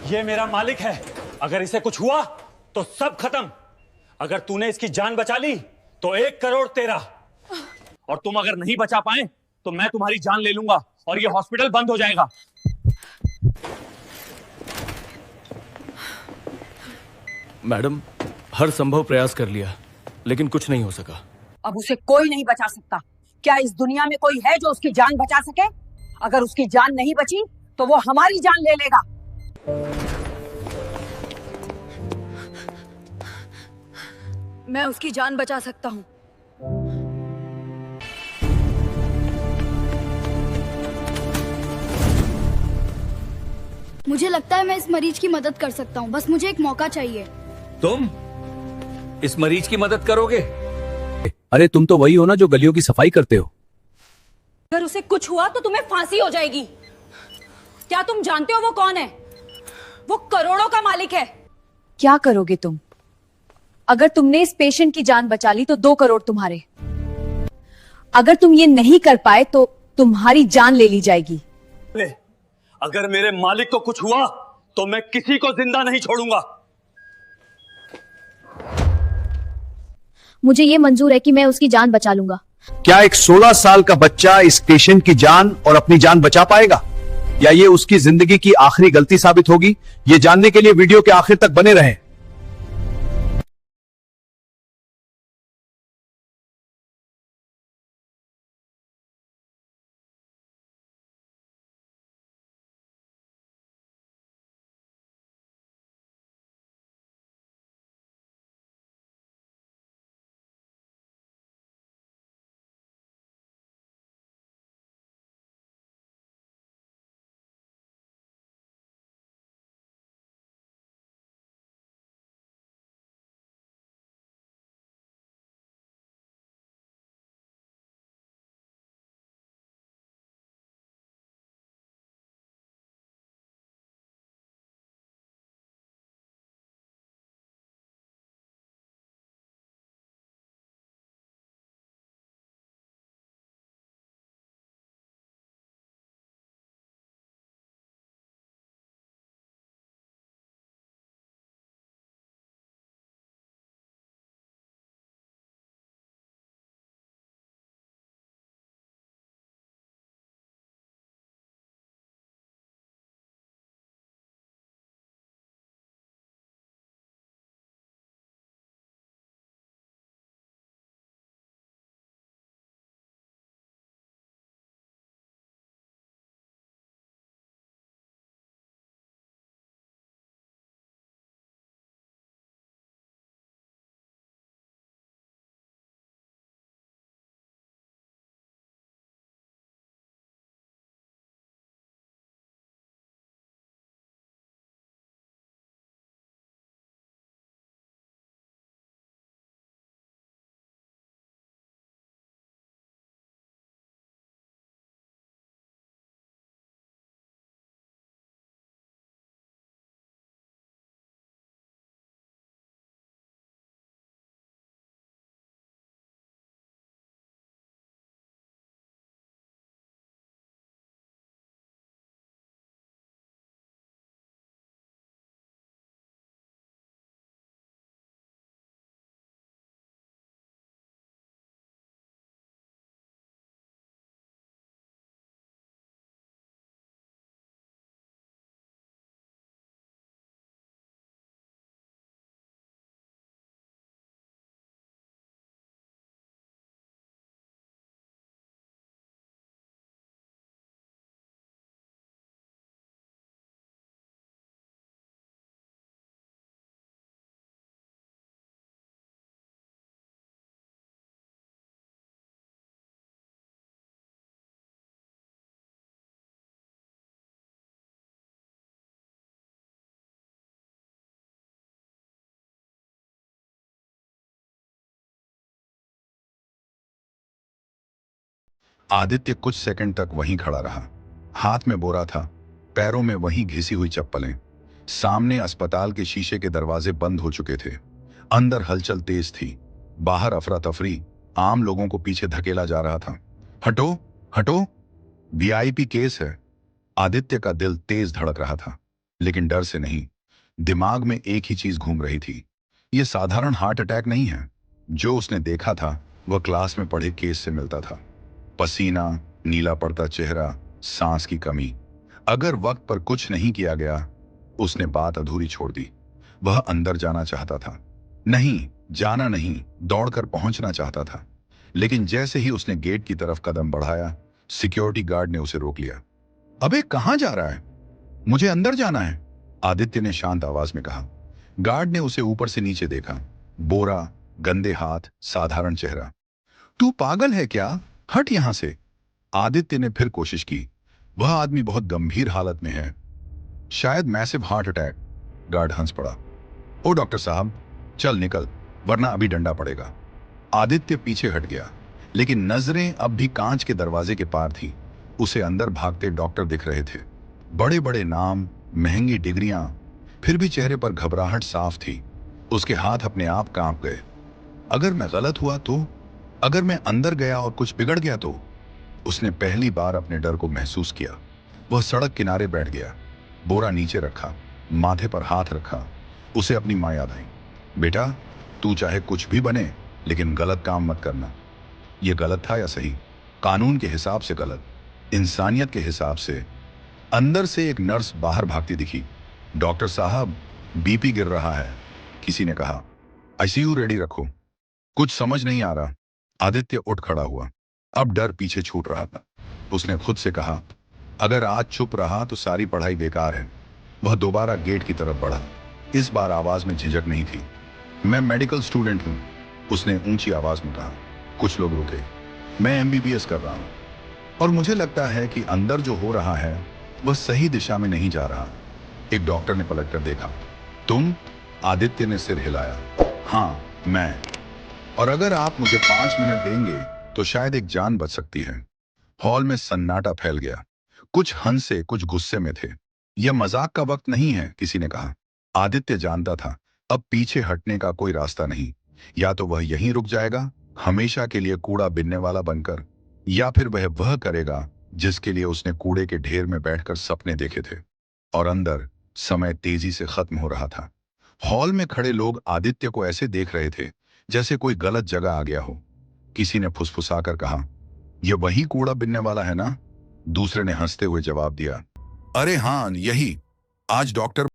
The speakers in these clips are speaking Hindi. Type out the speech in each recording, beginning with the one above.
ये मेरा मालिक है, अगर इसे कुछ हुआ तो सब खत्म। अगर तूने इसकी जान बचा ली तो 1 करोड़ तेरा, और तुम अगर नहीं बचा पाए तो मैं तुम्हारी जान ले लूंगा और ये हॉस्पिटल बंद हो जाएगा। मैडम, हर संभव प्रयास कर लिया लेकिन कुछ नहीं हो सका। अब उसे कोई नहीं बचा सकता। क्या इस दुनिया में कोई है जो उसकी जान बचा सके? अगर उसकी जान नहीं बची तो वो हमारी जान ले लेगा। मैं उसकी जान बचा सकता हूँ। मुझे लगता है मैं इस मरीज की मदद कर सकता हूँ, बस मुझे एक मौका चाहिए। तुम इस मरीज की मदद करोगे? अरे तुम तो वही हो ना जो गलियों की सफाई करते हो। अगर उसे कुछ हुआ तो तुम्हें फांसी हो जाएगी। क्या तुम जानते हो वो कौन है? वो करोड़ों का मालिक है। क्या करोगे तुम? अगर तुमने इस पेशेंट की जान बचा ली तो 2 करोड़ तुम्हारे। अगर तुम ये नहीं कर पाए तो तुम्हारी जान ले ली जाएगी। अगर मेरे मालिक को कुछ हुआ तो मैं किसी को जिंदा नहीं छोड़ूंगा। मुझे ये मंजूर है कि मैं उसकी जान बचा लूंगा। क्या एक 16 साल का बच्चा इस पेशेंट की जान और अपनी जान बचा पाएगा, या ये उसकी जिंदगी की आखिरी गलती साबित होगी? ये जानने के लिए वीडियो के आखिर तक बने रहें। आदित्य कुछ सेकंड तक वहीं खड़ा रहा। हाथ में बोरा था, पैरों में वहीं घिसी हुई चप्पलें। सामने अस्पताल के शीशे के दरवाजे बंद हो चुके थे। अंदर हलचल तेज थी। बाहर अफरा तफरी, आम लोगों को पीछे धकेला जा रहा था। हटो हटो, वीआईपी केस है। आदित्य का दिल तेज धड़क रहा था। लेकिन डर से नहीं, दिमाग में एक ही चीज घूम रही थी, यह साधारण हार्ट अटैक नहीं है। जो उसने देखा था वह क्लास में पढ़े केस से मिलता था। पसीना, नीला पड़ता चेहरा, सांस की कमी। अगर वक्त पर कुछ नहीं किया गया, उसने बात अधूरी छोड़ दी। वह अंदर जाना चाहता था, नहीं जाना नहीं, दौड़कर पहुंचना चाहता था। लेकिन जैसे ही उसने गेट की तरफ कदम बढ़ाया, सिक्योरिटी गार्ड ने उसे रोक लिया। अबे कहां जा रहा है? मुझे अंदर जाना है, आदित्य ने शांत आवाज में कहा। गार्ड ने उसे ऊपर से नीचे देखा। बोरा, गंदे हाथ, साधारण चेहरा। तू पागल है क्या? हट यहां से। आदित्य ने फिर कोशिश की। वह आदमी बहुत गंभीर हालत में है, शायद मैसिव हार्ट अटैक। गार्ड हंस पड़ा। ओ डॉक्टर साहब, चल निकल, वरना अभी डंडा पड़ेगा। आदित्य पीछे हट गया, लेकिन नजरें अब भी कांच के दरवाजे के पार थी। उसे अंदर भागते डॉक्टर दिख रहे थे, बड़े बड़े नाम, महंगी डिग्रियां, फिर भी चेहरे पर घबराहट साफ थी। उसके हाथ अपने आप कांप गए। अगर मैं गलत हुआ तो? अगर मैं अंदर गया और कुछ बिगड़ गया तो? उसने पहली बार अपने डर को महसूस किया। वह सड़क किनारे बैठ गया, बोरा नीचे रखा, माथे पर हाथ रखा। उसे अपनी माँ याद आई। बेटा, तू चाहे कुछ भी बने, लेकिन गलत काम मत करना। यह गलत था या सही? कानून के हिसाब से गलत, इंसानियत के हिसाब से। अंदर से एक नर्स बाहर भागती दिखी। डॉक्टर साहब, बीपी गिर रहा है, किसी ने कहा। आईसीयू रेडी रखो। कुछ समझ नहीं आ रहा। आदित्य उठ खड़ा हुआ। अब डर पीछे छूट रहा था। उसने खुद से कहा, अगर आज चुप रहा तो सारी पढ़ाई बेकार है। वह दोबारा गेट की तरफ बढ़ा। इस बार आवाज में झिझक नहीं थी। मैं मेडिकल स्टूडेंट हूं, उसने ऊंची आवाज में कहा। कुछ लोग रुके। मैं एमबीबीएस कर रहा हूं, और मुझे लगता है कि अंदर जो हो रहा है वह सही दिशा में नहीं जा रहा। एक डॉक्टर ने पलटकर देखा। तुम? आदित्य ने सिर हिलाया। हाँ, मैं। और अगर आप मुझे 5 मिनट देंगे तो शायद एक जान बच सकती है। हॉल में सन्नाटा फैल गया। कुछ हंसे, कुछ गुस्से में थे। यह मजाक का वक्त नहीं है, किसी ने कहा। आदित्य जानता था अब पीछे हटने का कोई रास्ता नहीं। या तो वह यहीं रुक जाएगा, हमेशा के लिए कूड़ा बिनने वाला बनकर, या फिर वह करेगा जिसके लिए उसने कूड़े के ढेर में बैठकर सपने देखे थे। और अंदर समय तेजी से खत्म हो रहा था। हॉल में खड़े लोग आदित्य को ऐसे देख रहे थे जैसे कोई गलत जगह आ गया हो। किसी ने फुसफुसाकर कहा, यह वही कूड़ा बिनने वाला है ना? दूसरे ने हंसते हुए जवाब दिया, अरे हाँ, यही। आज डॉक्टर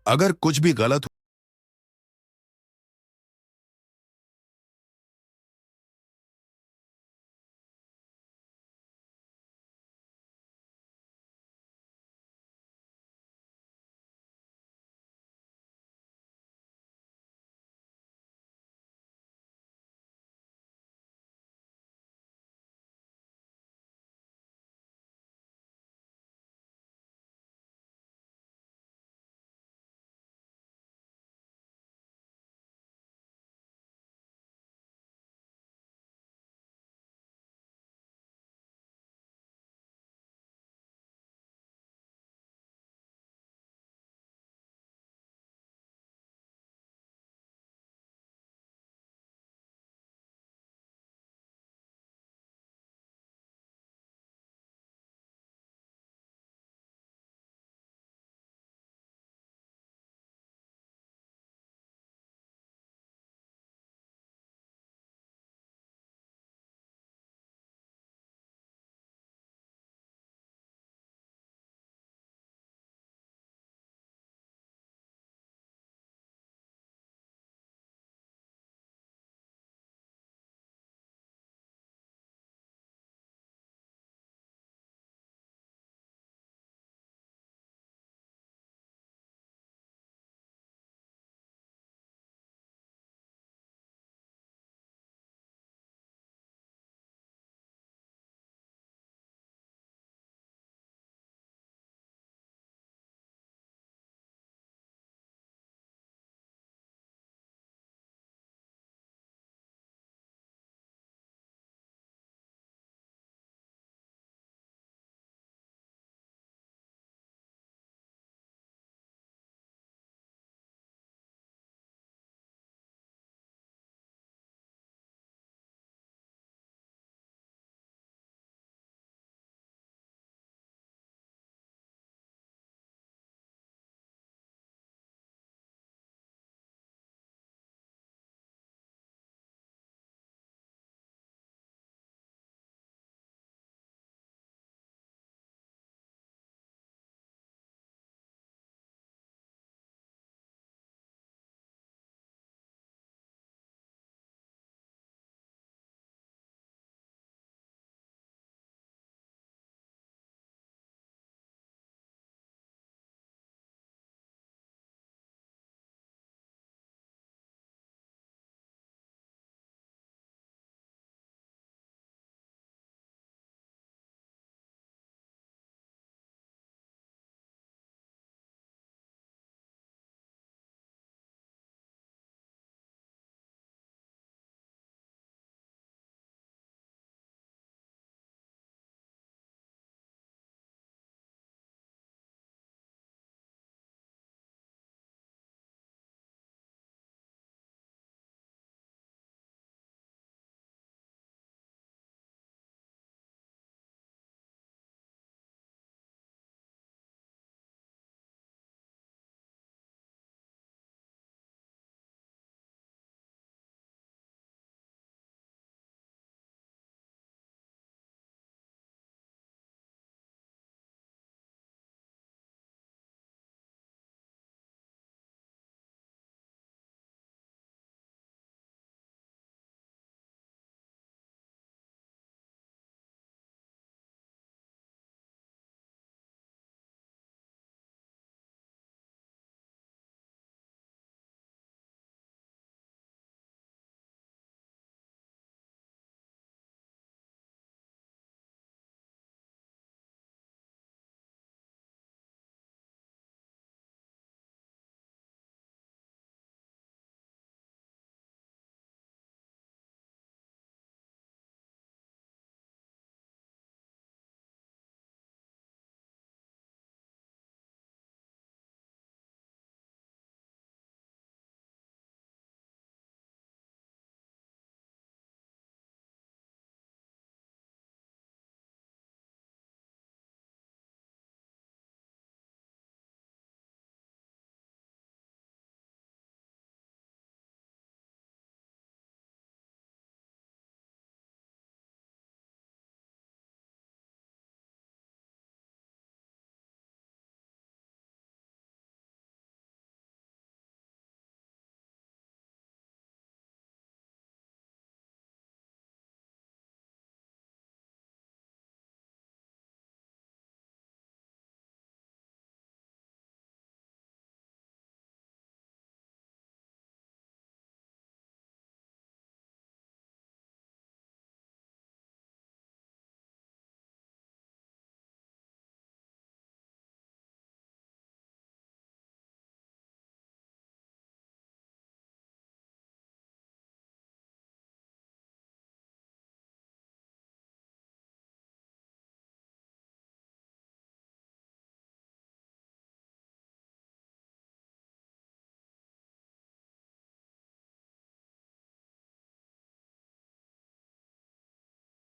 अगर कुछ भी गलत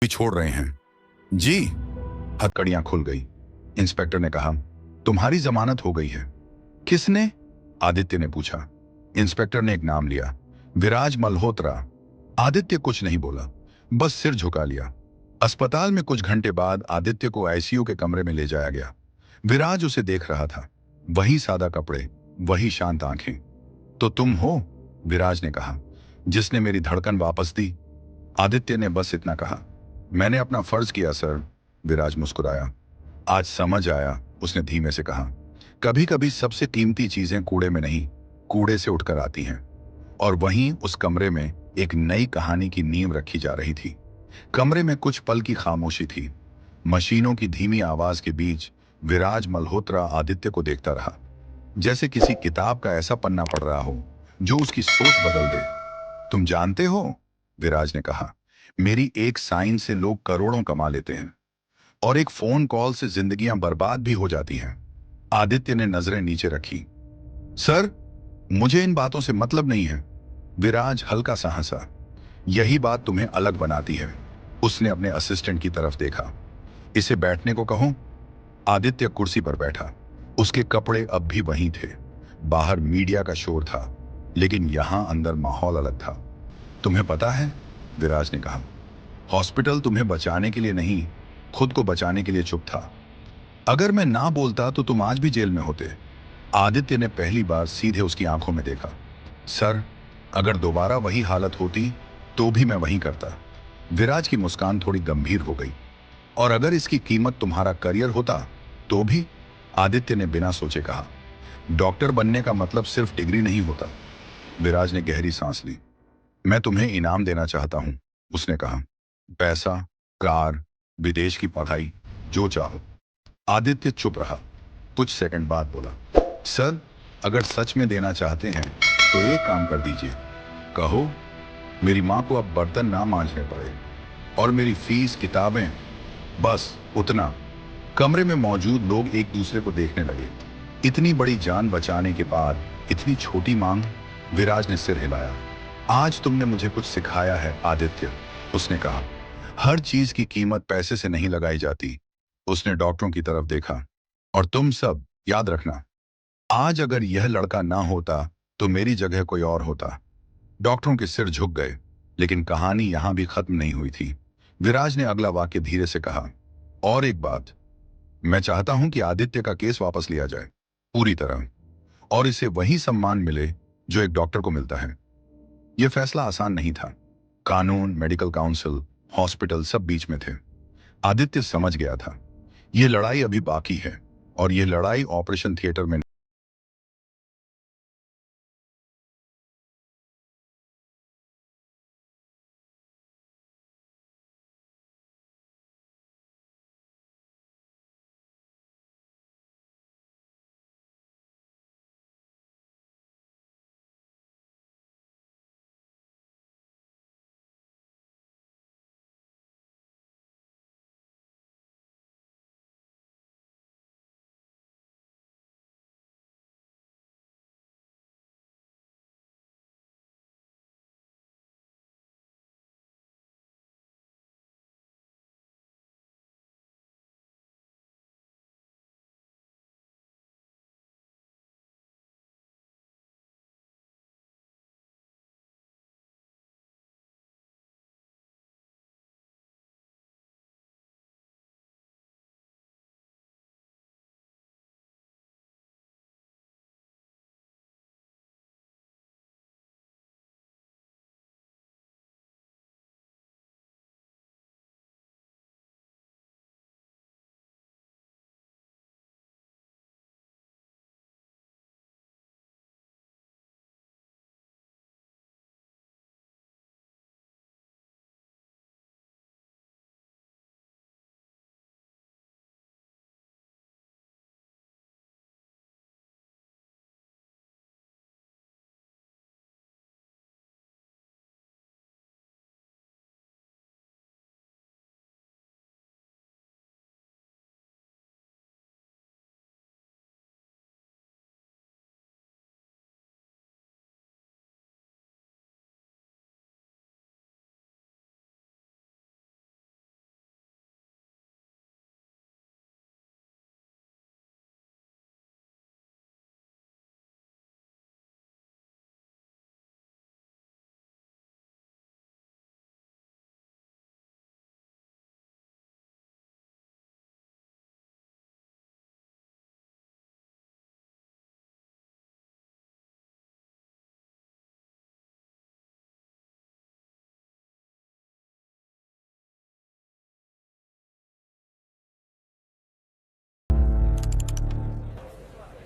भी छोड़ रहे हैं। जी। हथकड़ियां खुल गई। इंस्पेक्टर ने कहा, तुम्हारी जमानत हो गई है। किसने? आदित्य ने पूछा। इंस्पेक्टर ने एक नाम लिया, विराज मल्होत्रा। आदित्य कुछ नहीं बोला, बस सिर झुका लिया। अस्पताल में कुछ घंटे बाद आदित्य को आईसीयू के कमरे में ले जाया गया। विराज उसे देख रहा था, वही सादा कपड़े, वही शांत आंखें। तो तुम हो? विराज ने कहा, जिसने मेरी धड़कन वापस दी। आदित्य ने बस इतना कहा, मैंने अपना फर्ज किया सर। विराज मुस्कुराया। आज समझ आया, उसने धीमे से कहा। कभी कभी सबसे कीमती चीजें कूड़े में नहीं, कूड़े से उठकर आती हैं। और वहीं उस कमरे में एक नई कहानी की नींव रखी जा रही थी। कमरे में कुछ पल की खामोशी थी। मशीनों की धीमी आवाज के बीच विराज मल्होत्रा आदित्य को देखता रहा, जैसे किसी किताब का ऐसा पन्ना पढ़ रहा हो जो उसकी सोच बदल दे। तुम जानते हो, विराज ने कहा, मेरी एक साइन से लोग करोड़ों कमा लेते हैं और एक फोन कॉल से जिंदगियां बर्बाद भी हो जाती हैं। आदित्य ने नजरें नीचे रखी। सर, मुझे इन बातों से मतलब नहीं है। विराज हल्का सा हंसा। यही बात तुम्हें अलग बनाती है। उसने अपने असिस्टेंट की तरफ देखा। इसे बैठने को कहो। आदित्य कुर्सी पर बैठा। उसके कपड़े अब भी वहीं थे। बाहर मीडिया का शोर था, लेकिन यहां अंदर माहौल अलग था। तुम्हें पता है, विराज ने कहा, हॉस्पिटल तुम्हें बचाने के लिए नहीं, खुद को बचाने के लिए चुप था। अगर मैं ना बोलता तो तुम आज भी जेल में होते। आदित्य ने पहली बार सीधे उसकी आंखों में देखा। सर, अगर दोबारा वही हालत होती तो भी मैं वही करता। विराज की मुस्कान थोड़ी गंभीर हो गई। और अगर इसकी कीमत तुम्हारा करियर होता तो भी? आदित्य ने बिना सोचे कहा। डॉक्टर बनने का मतलब सिर्फ डिग्री नहीं होता। विराज ने गहरी सांस ली। मैं तुम्हें इनाम देना चाहता हूं, उसने कहा। पैसा, कार, विदेश की पढ़ाई, जो चाहो। आदित्य चुप रहा। कुछ सेकंड बाद बोला, सर, अगर सच में देना चाहते हैं तो एक काम कर दीजिए। कहो, मेरी माँ को अब बर्तन ना मांजने पड़े और मेरी फीस, किताबें, बस उतना। कमरे में मौजूद लोग एक दूसरे को देखने लगे। इतनी बड़ी जान बचाने के बाद इतनी छोटी मांग। विराज ने सिर हिलाया। आज तुमने मुझे कुछ सिखाया है आदित्य, उसने कहा। हर चीज की कीमत पैसे से नहीं लगाई जाती। उसने डॉक्टरों की तरफ देखा। और तुम सब याद रखना, आज अगर यह लड़का ना होता तो मेरी जगह कोई और होता। डॉक्टरों के सिर झुक गए, लेकिन कहानी यहां भी खत्म नहीं हुई थी। विराज ने अगला वाक्य धीरे से कहा, और एक बात, मैं चाहता हूं कि आदित्य का केस वापस लिया जाए, पूरी तरह, और इसे वही सम्मान मिले जो एक डॉक्टर को मिलता है। यह फैसला आसान नहीं था। कानून, मेडिकल काउंसिल, हॉस्पिटल सब बीच में थे। आदित्य समझ गया था, यह लड़ाई अभी बाकी है, और यह लड़ाई ऑपरेशन थिएटर में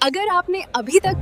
अगर आपने अभी तक